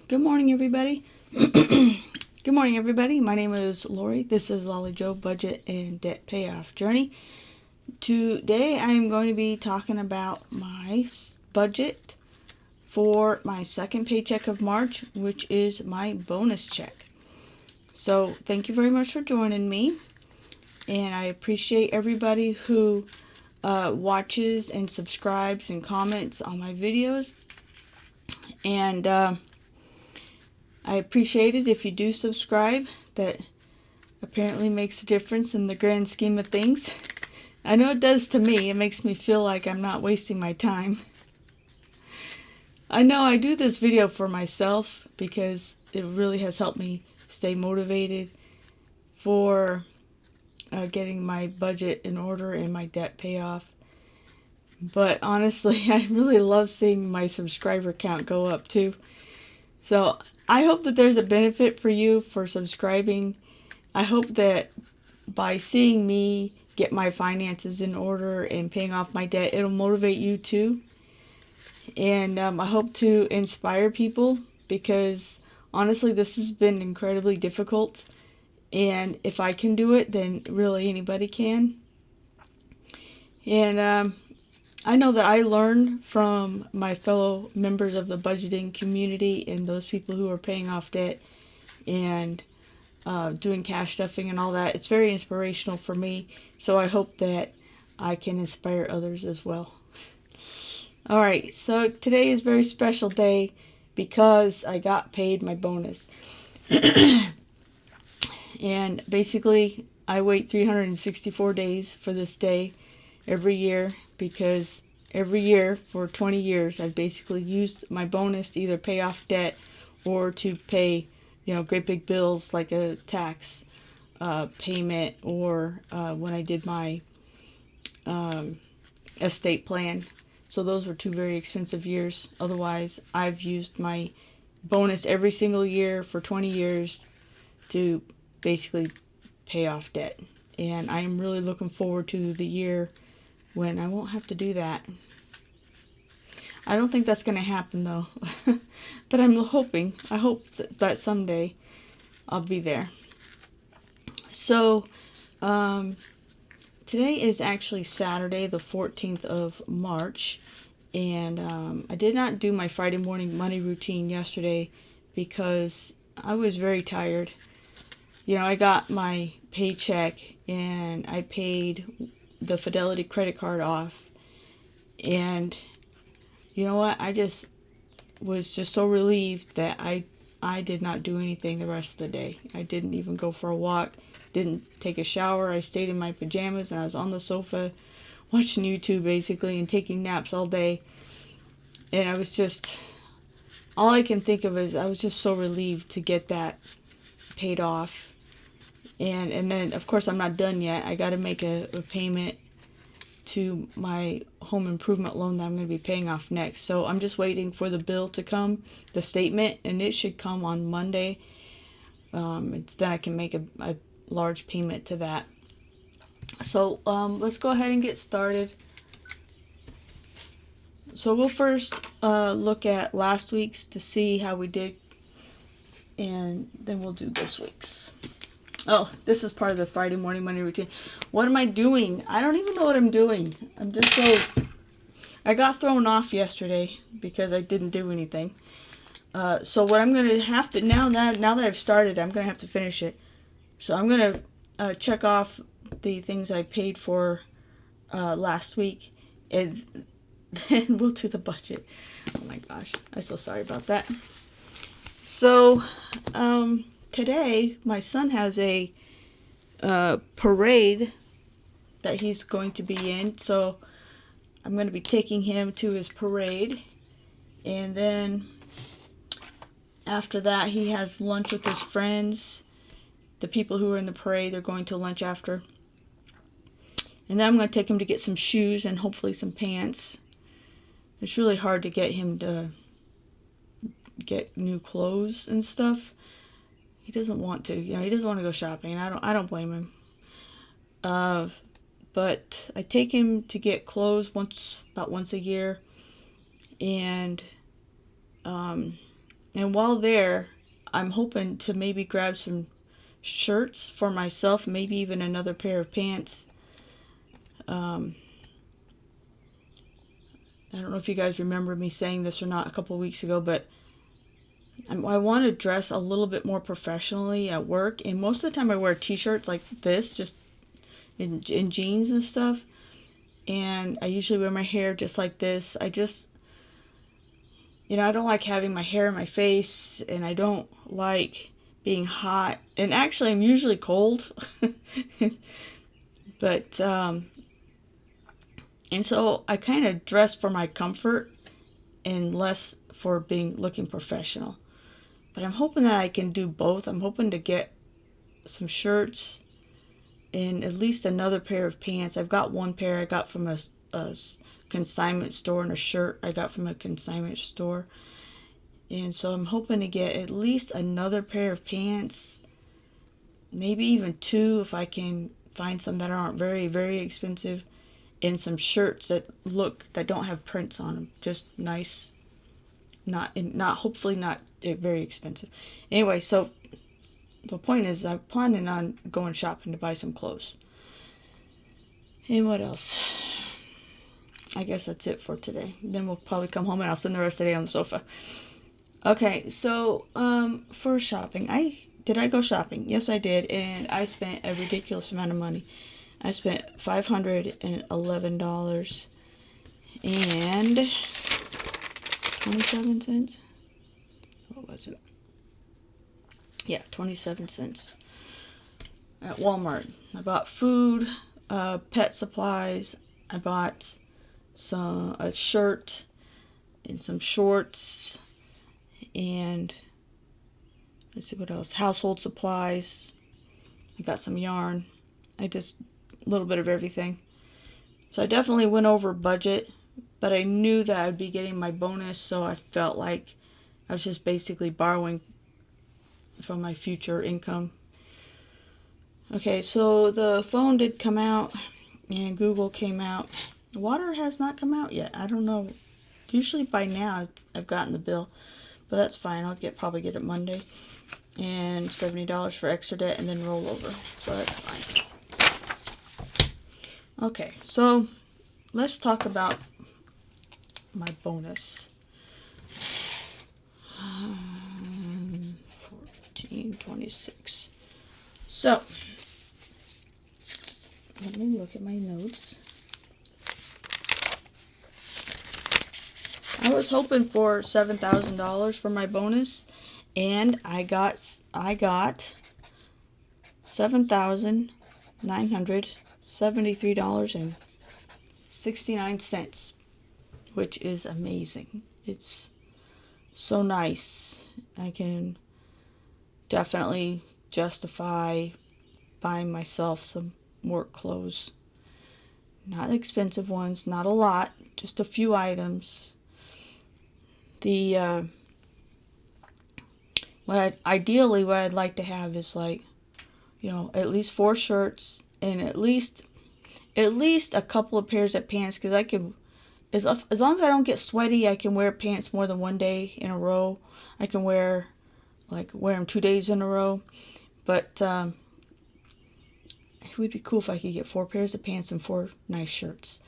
Good morning, everybody. Good morning, everybody. My name is Lori. This is Lolly Joe Budget and Debt Payoff Journey. Today, I am going to be talking about my budget for my second paycheck of March, which is my bonus check. So, thank you very much for joining me, and I appreciate everybody who watches and subscribes and comments on my videos. And I appreciate it if you do subscribe. That apparently makes a difference in the grand scheme of things. I know it does to me. It makes me feel like I'm not wasting my time. I know I do this video for myself because it really has helped me stay motivated for getting my budget in order and my debt payoff. But honestly, I really love seeing my subscriber count go up too. So I hope that there's a benefit for you for subscribing. I hope that by seeing me get my finances in order and paying off my debt, it'll motivate you too. And I hope to inspire people because honestly, this has been incredibly difficult. And if I can do it, then really anybody can. And I know that I learn from my fellow members of the budgeting community and those people who are paying off debt and doing cash stuffing and all that. It's very inspirational for me, so I hope that I can inspire others as well. All right, so today is a very special day because I got paid my bonus. And basically, I wait 364 days for this day every year because every year for 20 years I've basically used my bonus to either pay off debt or to pay great big bills like a tax payment or when I did my estate plan. So those were two very expensive years. Otherwise, I've used my bonus every single year for 20 years to basically pay off debt. And I am really looking forward to the year when I won't have to do that. I don't think that's going to happen though. But I'm hoping. I hope that someday I'll be there. So, today is actually Saturday, the 14th of March. And I did not do my Friday morning money routine yesterday because I was very tired. I got my paycheck and I paid the Fidelity credit card off. And you know what? I just was just so relieved that I did not do anything the rest of the day. I didn't even go for a walk, didn't take a shower. I stayed in my pajamas and I was on the sofa watching YouTube basically and taking naps all day. And I was just, all I can think of is I was just so relieved to get that paid off. And then, of course, I'm not done yet. I got to make a payment to my home improvement loan that I'm going to be paying off next. So I'm just waiting for the bill to come, the statement, and it should come on Monday. Then I can make a large payment to that. So let's go ahead and get started. So we'll first look at last week's to see how we did, and then we'll do this week's. Oh, this is part of the Friday morning money routine. What am I doing? I don't even know what I'm doing. I'm just so... I got thrown off yesterday because I didn't do anything. So what I'm going to have to... Now that I've started, I'm going to have to finish it. So I'm going to check off the things I paid for last week. And then we'll do the budget. Oh my gosh. I'm so sorry about that. So... today, my son has a parade that he's going to be in, so I'm going to be taking him to his parade, and then after that, he has lunch with his friends. The people who are in the parade, they're going to lunch after, and then I'm going to take him to get some shoes and hopefully some pants. It's really hard to get him to get new clothes and stuff. He doesn't want to, he doesn't want to go shopping, and I don't blame him. But I take him to get clothes about once a year, and And while there, I'm hoping to maybe grab some shirts for myself, maybe even another pair of pants. I don't know if you guys remember me saying this or not a couple weeks ago, but I want to dress a little bit more professionally at work. And most of the time I wear t-shirts like this, just in jeans and stuff. And I usually wear my hair just like this. I don't like having my hair in my face, and I don't like being hot. And actually, I'm usually cold. But, and so I kind of dress for my comfort and less for looking professional. But I'm hoping that I can do both. I'm hoping to get some shirts and at least another pair of pants. I've got one pair I got from a consignment store, and a shirt I got from a consignment store. And so I'm hoping to get at least another pair of pants, maybe even two if I can find some that aren't very, very expensive, and some shirts that don't have prints on them, just nice, hopefully not very expensive. Anyway, so the point is I'm planning on going shopping to buy some clothes. And what else? I guess that's it for today. Then we'll probably come home and I'll spend the rest of the day on the sofa. Okay, so for shopping, did I go shopping? Yes, I did, and I spent a ridiculous amount of money. I spent $511 and 27 cents. What was it? Yeah, 27 cents at Walmart. I bought food, pet supplies. I bought a shirt and some shorts, and let's see what else. Household supplies. I got some yarn. A little bit of everything. So I definitely went over budget, but I knew that I'd be getting my bonus, so I felt like I was just basically borrowing from my future income. Okay, so the phone did come out, and Google came out. Water has not come out yet. I don't know. Usually by now I've gotten the bill, but that's fine. I'll probably get it Monday. And $70 for extra debt and then roll over. So that's fine. Okay, so let's talk about my bonus. 1426. So let me look at my notes. I was hoping for $7,000 for my bonus, and I got $7,973.69, which is amazing. It's so nice. I can definitely justify buying myself some work clothes. Not expensive ones, not a lot, just a few items. What I'd like to have is at least 4 shirts and at least a couple of pairs of pants, because I can, as long as I don't get sweaty, I can wear pants more than one day in a row. I can wear them 2 days in a row, but it would be cool if I could get 4 pairs of pants and 4 nice shirts.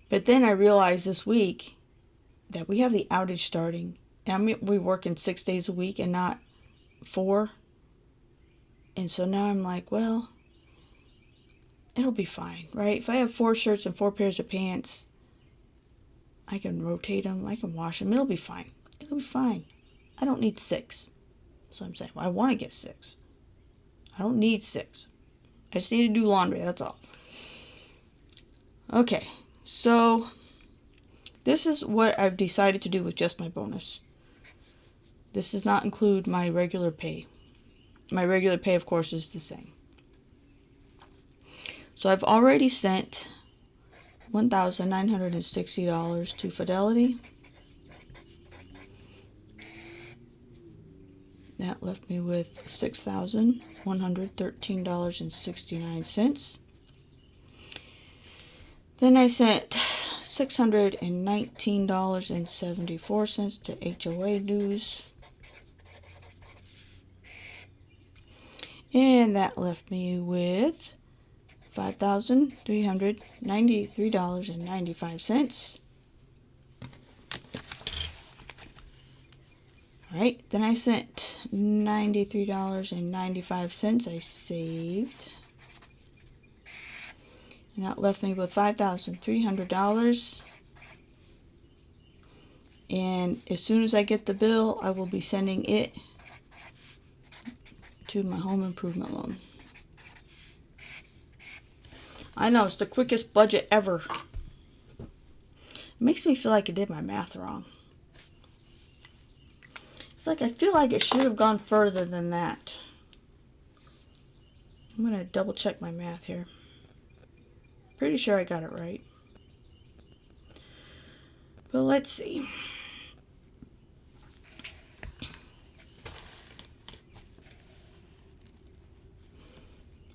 But then I realized this week that we have the outage starting, and we're working 6 days a week and not 4. And so now I'm like, well, it'll be fine, right? If I have 4 shirts and 4 pairs of pants, I can rotate them, I can wash them, it'll be fine. It'll be fine. I don't need 6. So I'm saying, well, I want to get 6. I don't need 6. I just need to do laundry, that's all. Okay, so this is what I've decided to do with just my bonus. This does not include my regular pay. My regular pay, of course, is the same. So I've already sent $1,960 to Fidelity. That left me with $6,113.69. Then I sent $619.74 to HOA dues. And that left me with $5,393.95. Alright, then I sent $93.95. I saved. And that left me with $5,300. And as soon as I get the bill, I will be sending it to my home improvement loan. I know, it's the quickest budget ever. It makes me feel like I did my math wrong. It's like I feel like it should have gone further than that. I'm going to double check my math here. Pretty sure I got it right. But let's see.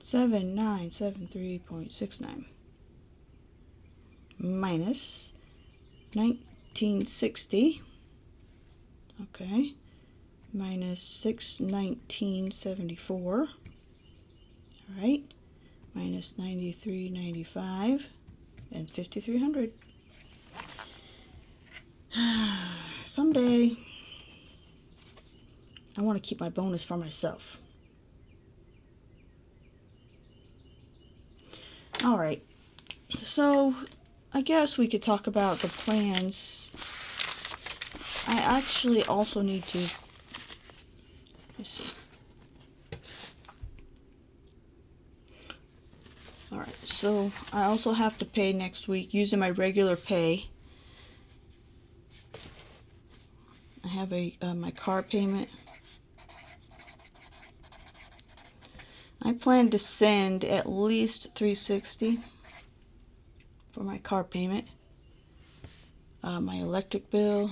$7,973.69 minus 1960. Okay. Minus 619.74. All right. Minus 93.95 and 5,300. Someday I want to keep my bonus for myself. All right. So I guess we could talk about the plans. I actually also need to, let's see. All right, so I also have to pay next week using my regular pay. I have my car payment. I plan to send at least $360 for my car payment. My electric bill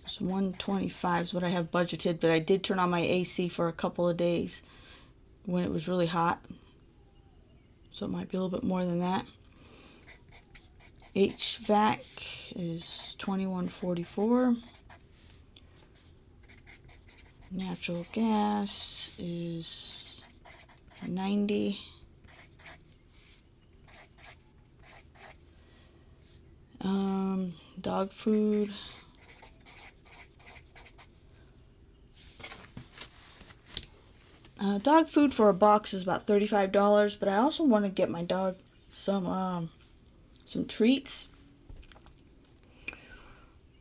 is $125 is what I have budgeted, but I did turn on my AC for a couple of days when it was really hot, so it might be a little bit more than that. HVAC is $21.44. Natural gas is $90. Dog food, dog food for a box is about $35, but I also want to get my dog some treats.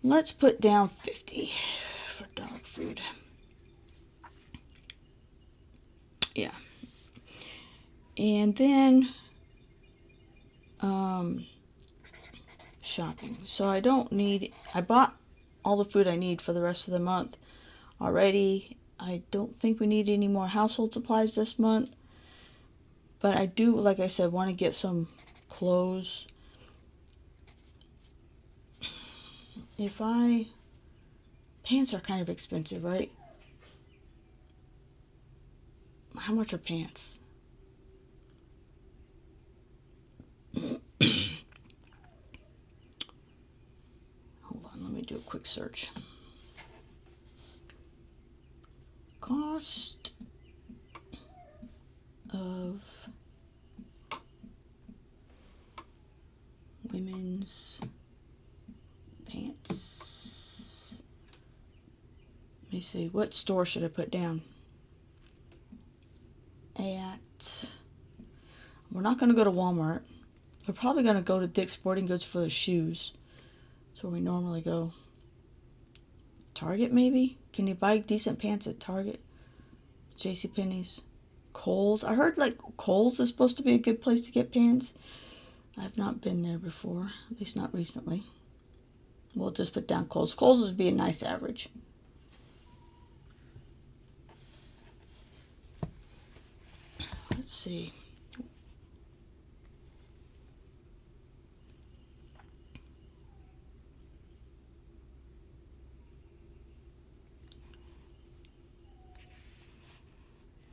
Let's put down $50 for dog food. Yeah. And then shopping. So I bought all the food I need for the rest of the month already. I don't think we need any more household supplies this month, but I do, like I said, want to get some clothes. Pants are kind of expensive, right? How much are pants? Hold on, let me do a quick search. Cost of women's pants. Let me see, what store should I put down? We're not going to go to Walmart. We're probably going to go to Dick's Sporting Goods for the shoes. That's where we normally go. Target, maybe? Can you buy decent pants at Target? JCPenney's. Kohl's. I heard like Kohl's is supposed to be a good place to get pants. I've not been there before, at least not recently. We'll just put down Kohl's. Kohl's would be a nice average. Let's see.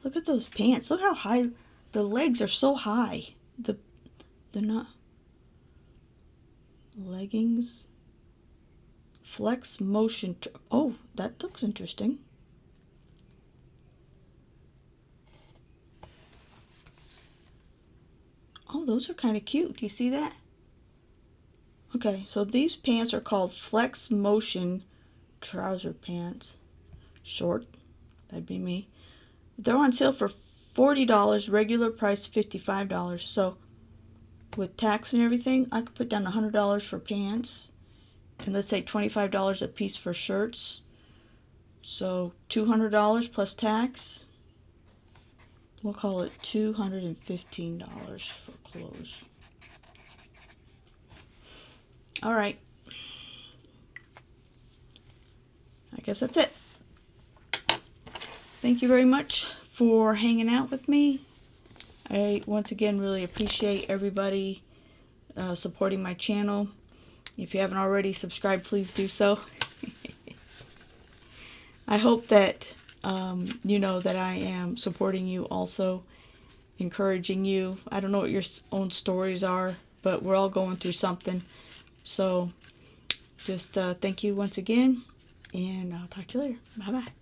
Look at those pants. Look how high the legs are. So high. They're not leggings. Flex motion. Oh, that looks interesting. those are kind of cute. Do you see that? Okay, so these pants are called Flex Motion trouser pants. Short, that'd be me. They're on sale for $40, regular price $55. So with tax and everything, I could put down $100 for pants, and let's say $25 a piece for shirts. So $200 plus tax. We'll call it $215 for clothes. All right. I guess that's it. Thank you very much for hanging out with me. I once again really appreciate everybody supporting my channel. If you haven't already subscribed, please do so. I hope that you know that I am supporting you also, encouraging you. I don't know what your own stories are, but we're all going through something. So just thank you once again, and I'll talk to you later. Bye-bye.